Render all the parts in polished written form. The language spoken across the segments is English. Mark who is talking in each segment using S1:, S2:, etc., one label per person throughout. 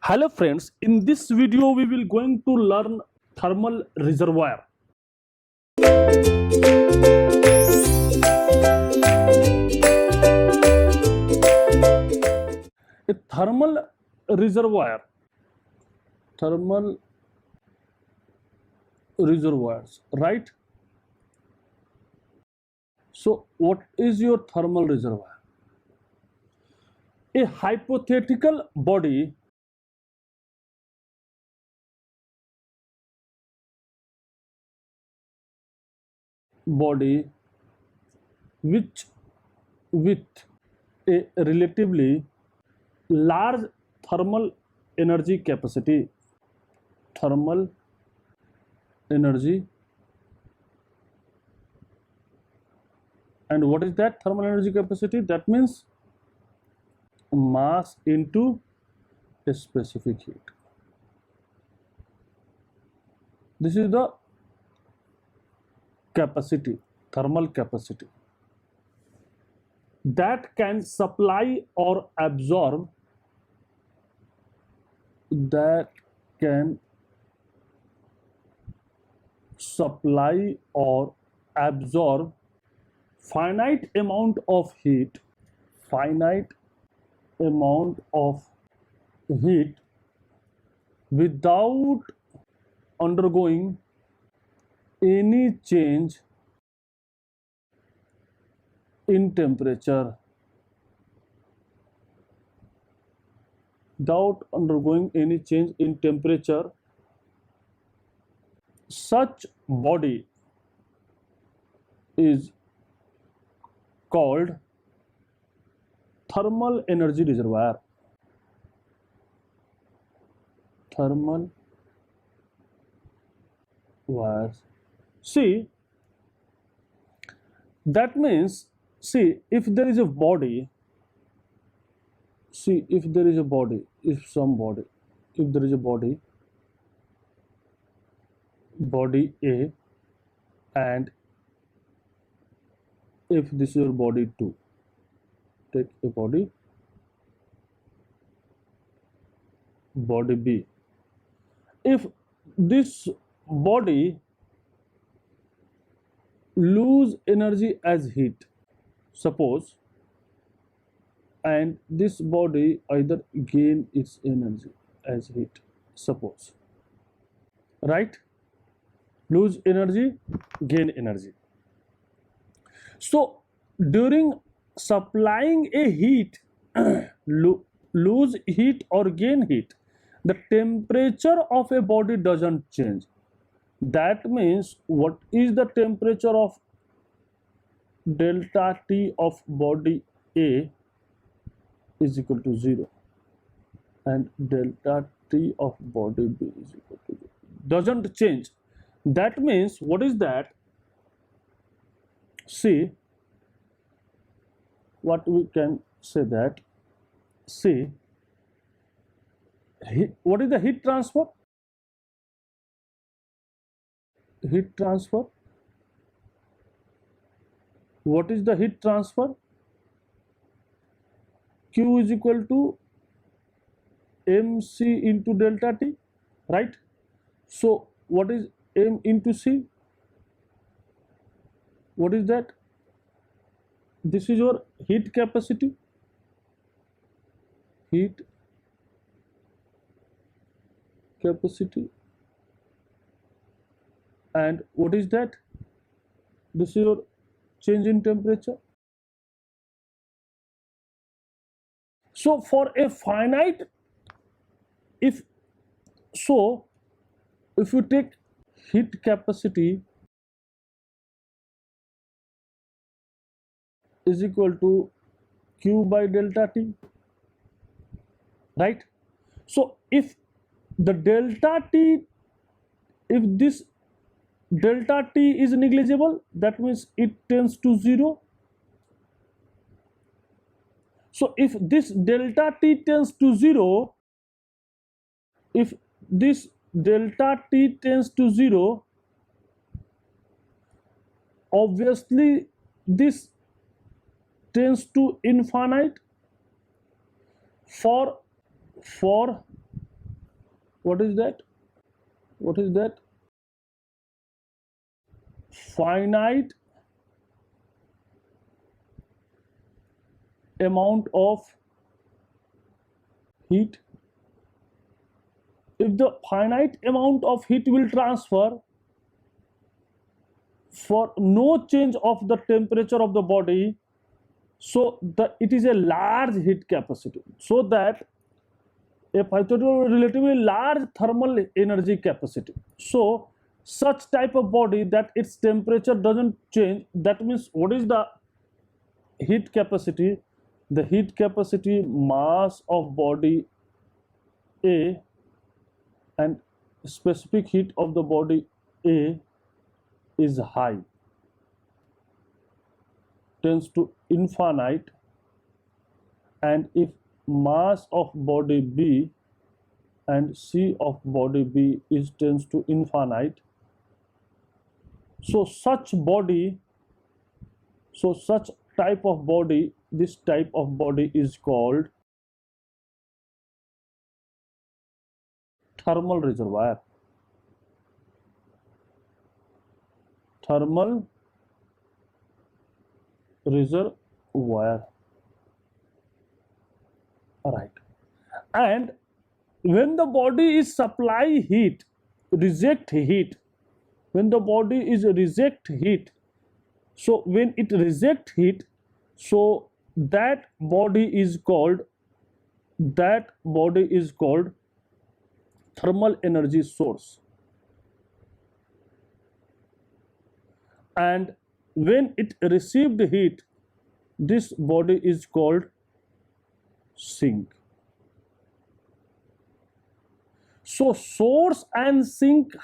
S1: Hello friends, in this video we will going to learn thermal reservoir. A thermal reservoir, thermal reservoirs, right? So what is your thermal reservoir? A hypothetical body which with a relatively large thermal energy capacity, thermal energy. And what is that thermal energy capacity? That means mass into a specific heat. This is the capacity, thermal capacity that can supply or absorb, that can supply or absorb finite amount of heat, finite amount of heat without undergoing any change in temperature, without undergoing any change in temperature. Such body is called thermal energy reservoir. Thermal wires. See, that means, see, if there is a body, see, if there is a body, if there is a body A, and if this is your body 2, take a body B. If this body lose energy as heat, suppose, and this body either gain its energy as heat, suppose, right? Lose energy, gain energy. So during supplying a heat, lose heat or gain heat, the temperature of a body doesn't change. That means what is the temperature of delta T of body A is equal to 0, and delta T of body B is equal to 0. Doesn't change. That means what is that? See, what we can say that, see, what is the heat transfer? Heat transfer. What is the heat transfer? Q is equal to mc into delta T, right? So what is m into c? What is that? This is your heat capacity. Heat capacity. And what is that? This is your change in temperature. So for a finite, if you take heat capacity is equal to Q by delta T, right? So if the delta T, if this delta T is negligible, that means it tends to 0. So if this delta T tends to 0, if this delta T tends to 0, obviously this tends to infinite. For What is that? What is that? Finite amount of heat. If the finite amount of heat will transfer for no change of the temperature of the body, so it is a large heat capacity, so that a relatively large thermal energy capacity. So such type of body that its temperature doesn't change, that means what is the heat capacity? The heat capacity mass of body A and specific heat of the body A is high, tends to infinite, and if mass of body B and C of body B is tends to infinite, so such type of body, this type of body is called thermal reservoir. Thermal reservoir. Right. And when the body is supply heat, reject heat, when the body is reject heat, so when it reject heat, so that body is called thermal energy source. And when it received heat, this body is called sink. So source and sink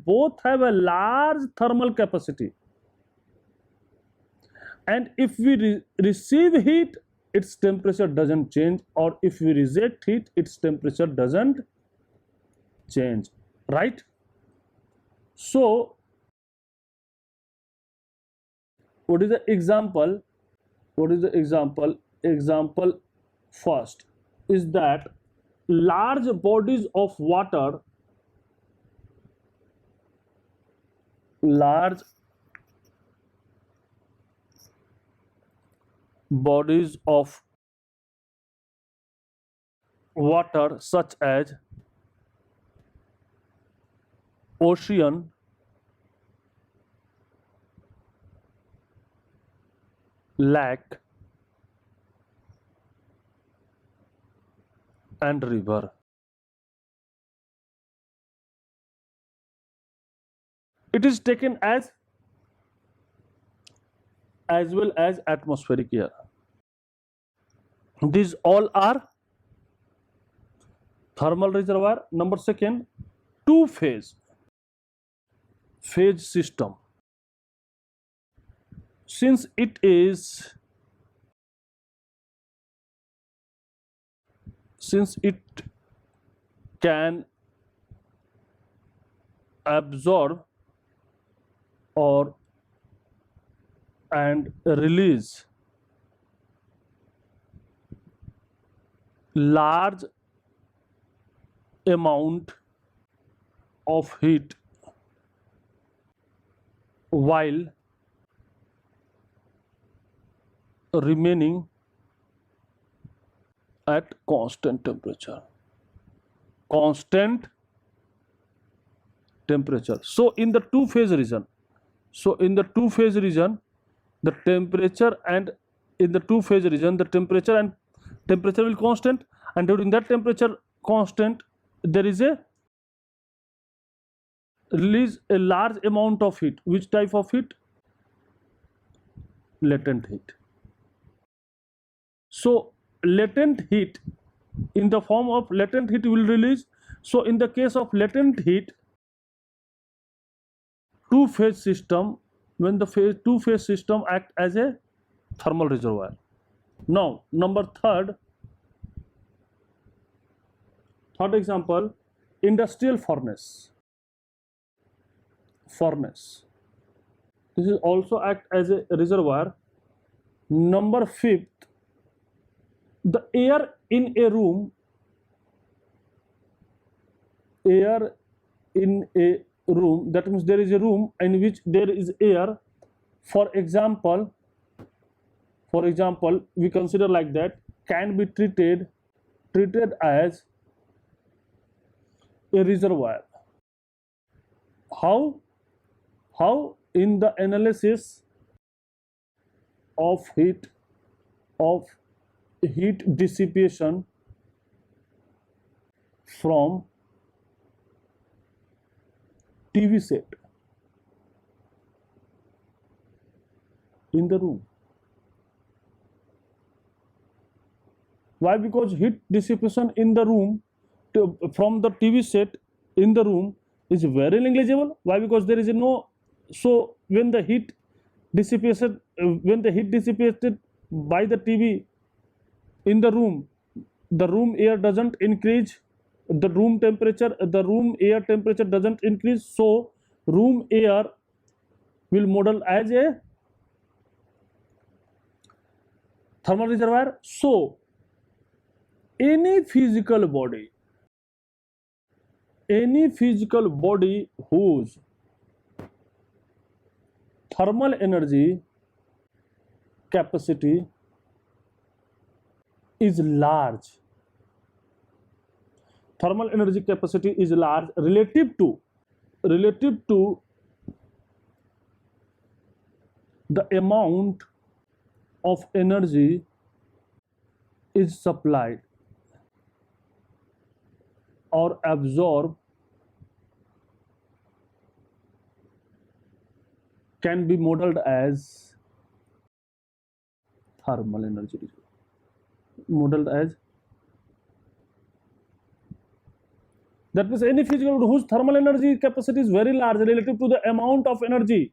S1: both have a large thermal capacity, and if we receive heat, its temperature doesn't change, or if we reject heat, its temperature doesn't change, right? So what is the example? Example first is that large bodies of water, large bodies of water such as ocean, lake, and river. It is taken as well as atmospheric air. These all are thermal reservoir. Number second, two phase system. Since it can absorb or and release large amount of heat while remaining at constant temperature. So in the two phase region, the temperature and the temperature will constant, and during that temperature constant there is a release a large amount of heat. Which type of heat? Latent heat. So latent heat, in the form of latent heat will release. So in the case of latent heat, two phase system, when the two phase system act as a thermal reservoir. Now third example, industrial furnace. This is also act as a reservoir. Number fifth, the air in a room air in a room, that means there is a room in which there is air. For example, we consider like that, can be treated as a reservoir. How? How? In the analysis of heat dissipation from TV set in the room. Why? Because heat dissipation in the room from the TV set in the room is very negligible. Why? Because there is no, so when the heat dissipated by the TV in the room air doesn't increase, the room air temperature doesn't increase, so room air will model as a thermal reservoir. So any physical body whose thermal energy capacity is large, relative to the amount of energy is supplied or absorbed, can be modeled as thermal energy reservoir. That means any physical body whose thermal energy capacity is very large relative to the amount of energy.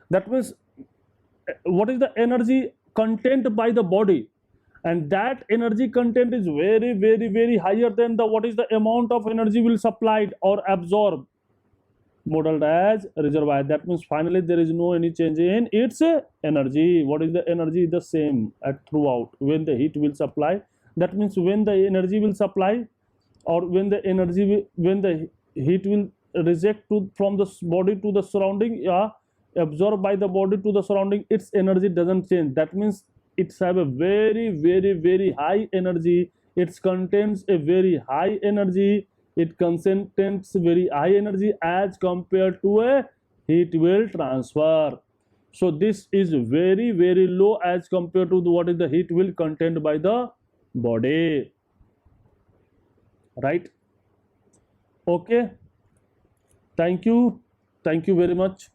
S1: That means what is the energy content by the body, and that energy content is very, very, very higher than the what is the amount of energy will supplied or absorbed, modeled as reservoir. That means finally there is no any change in its energy. What is the energy? The same at throughout when the heat will supply. That means when the energy will supply, or when the heat will reject from the body to the surrounding, absorbed by the body to the surrounding, its energy doesn't change. That means it's have a very, very, very high energy. It contains a very high energy. It contains very high energy as compared to a heat will transfer. So this is very, very low as compared to what is the heat will contained by the body. Right? Okay. Thank you very much.